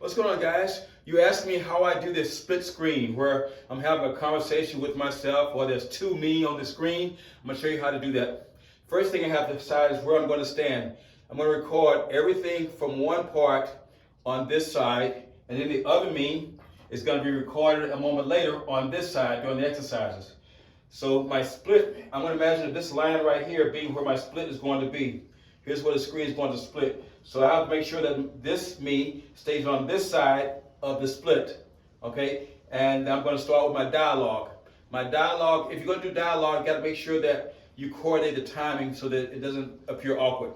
What's going on, guys? You asked me how I do this split screen where I'm having a conversation with myself or there's two me on the screen. I'm going to show you how to do that. First thing I have to decide is where I'm going to stand. I'm going to record everything from one part on this side, and then the other me is going to be recorded a moment later on this side during the exercises. So my split, I'm going to imagine this line right here being where my split is going to be. Here's where the screen is going to split. So I have to make sure that this me stays on this side of the split, okay? And I'm going to start with my dialogue. My dialogue, if you're going to do dialogue, you got to make sure that you coordinate the timing so that it doesn't appear awkward.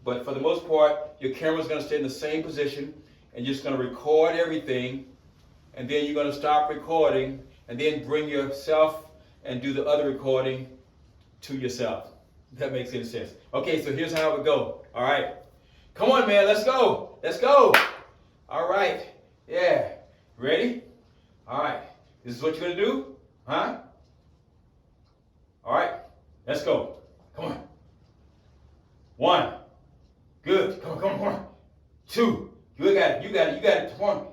But for the most part, your camera's going to stay in the same position, and you're just going to record everything, and then you're going to stop recording, and then bring yourself and do the other recording to yourself. If that makes any sense. Okay, so here's how it would go. All right. Come on, man. Let's go. Let's go. All right. Yeah. Ready? All right. This is what you're going to do? Huh? All right. Let's go. Come on. 1. Good. Come on, come on, come on. 2. You got it. You got it. You got it. Come on.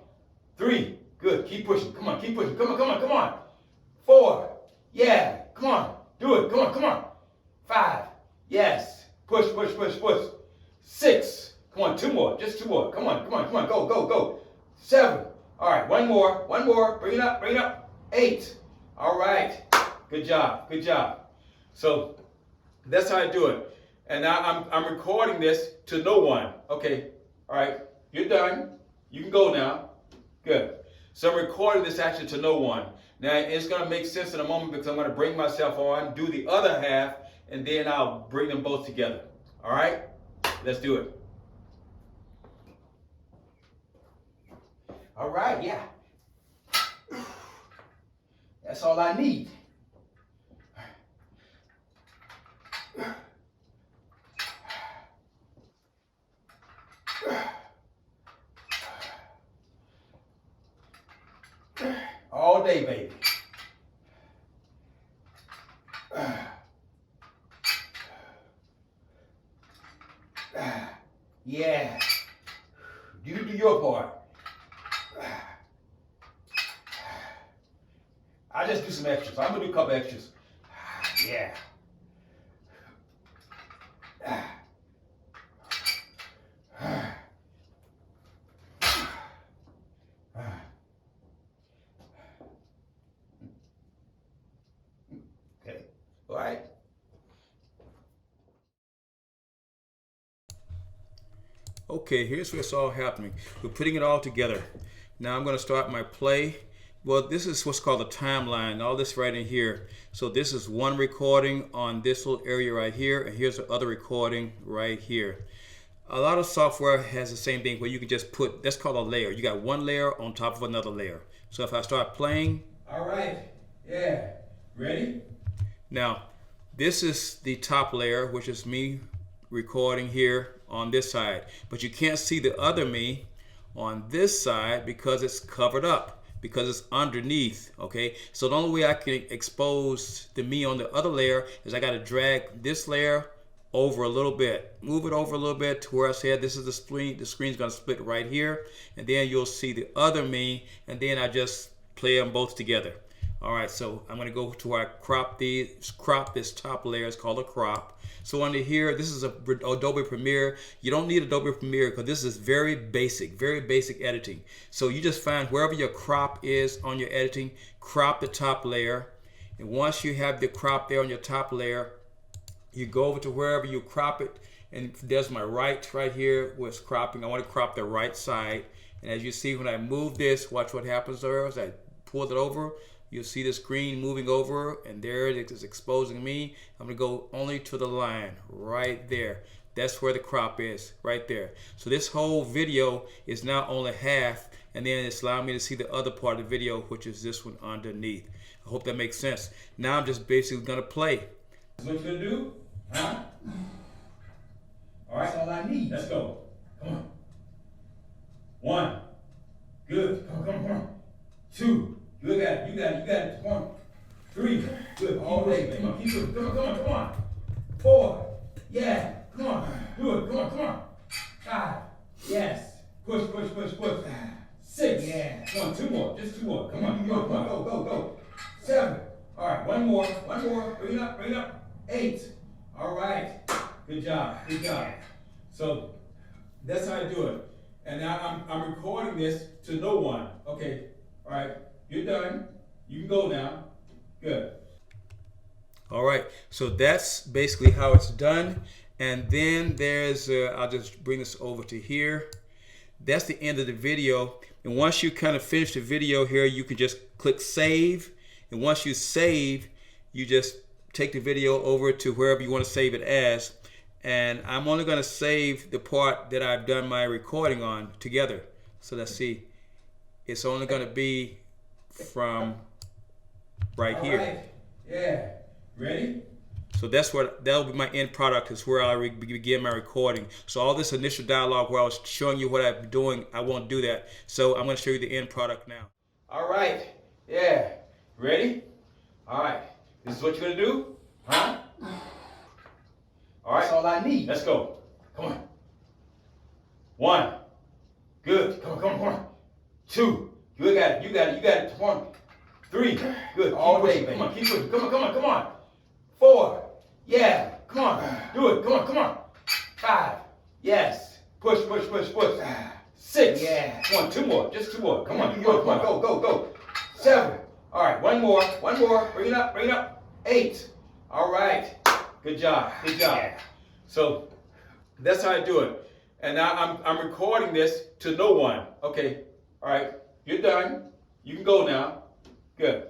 3. Good. Keep pushing. Come on. Keep pushing. Come on, come on, come on. 4. Yeah. Come on. Do it. Come on, come on. 5. Yes. Push, push, push, push. 6. Come on, 2 more. Just 2 more. Come on, come on, come on. Go, go, go. 7. All right, 1 more. 1 more. Bring it up, bring it up. 8. All right. Good job. Good job. So that's how I do it. And now I'm recording this to no one. Okay. All right. You're done. You can go now. Good. So I'm recording this actually to no one. Now it's going to make sense in a moment because I'm going to bring myself on, do the other half, and then I'll bring them both together. All right? Let's do it. All right, yeah. That's all I need. All day, baby. Yeah. You do your part. I just do some extras. I'm gonna do a couple extras. Yeah. Okay. All right. Okay, here's what's all happening. We're putting it all together. Now I'm going to start my play. Well, this is what's called a timeline. All this right in here. So this is one recording on this little area right here, and here's the other recording right here. A lot of software has the same thing where you can just put, that's called a layer. You got one layer on top of another layer. So if I start playing. All right, yeah, ready? Now, this is the top layer, which is me recording here on this side. But you can't see the other me on this side because it's covered up, because it's underneath, okay? So the only way I can expose the me on the other layer is I gotta drag this layer over a little bit, move it over a little bit to where I said this is the screen's gonna split right here, and then you'll see the other me, and then I just play them both together. All right, so I'm gonna go to where I crop this top layer. It's called a crop. So under here, this is Adobe PRemiere. You don't need Adobe PRemiere because this is very basic editing. So you just find wherever your crop is on your editing, crop the top layer. And once you have the crop there on your top layer, you go over to wherever you crop it. And there's my right here where it's cropping. I want to crop the right side. And as you see, when I move this, watch what happens there. As I pull it over, you'll see the screen moving over, and there it is exposing me. I'm gonna go only to the line right there. That's where the crop is, right there. So this whole video is now only half, and then it's allowing me to see the other part of the video, which is this one underneath. I hope that makes sense. Now I'm just basically gonna play. That's what you're gonna do? Huh? All right, that's all I need. Let's go. Come on. 1. Good. Come on, come on, come on. 2. You got it, you got it, you got it. Come on. 3. Good. All day. Come on, keep it. Come on, come on, come on. 4. Yeah. Come on. Do it. Come on, come on. 5. Yes. Push, push, push, push. Yeah. Come on, 2 more. Just 2 more. Come on, go. 7. All right, one more. Bring it up. 8. All right. Good job. So that's how I do it. And now I'm recording this to no one. Okay. All right. You're done. You can go now. Good. All right. So that's basically how it's done. And then there's, I'll just bring this over to here. That's the end of the video. And once you kind of finish the video here, you can just click save. And once you save, you just take the video over to wherever you want to save it as. And I'm only going to save the part that I've done my recording on together. So let's see. It's only going to be from right here. Right. Yeah. Ready? So that'll be my end product, is where I begin my recording. So all this initial dialogue where I was showing you what I'm doing, I won't do that. So I'm going to show you the end product now. All right. Yeah. Ready? All right. This is what you're going to do? Huh? All right. That's all I need. Let's go. Come on. 1. Good. Come on. 2. You got it. 1. 3. Good. All day, baby. Keep pushing. Come on. 4. Yeah. Come on. Do it. Come on. 5. Yes. Push. 6. Yeah. Come on. 2 more. Just 2 more. Come on. Go. 7. All right. One more. Bring it up. 8. All right. Good job. Yeah. So that's how I do it. And now I'm recording this to no one. Okay. All right. You're done. You can go now. Good.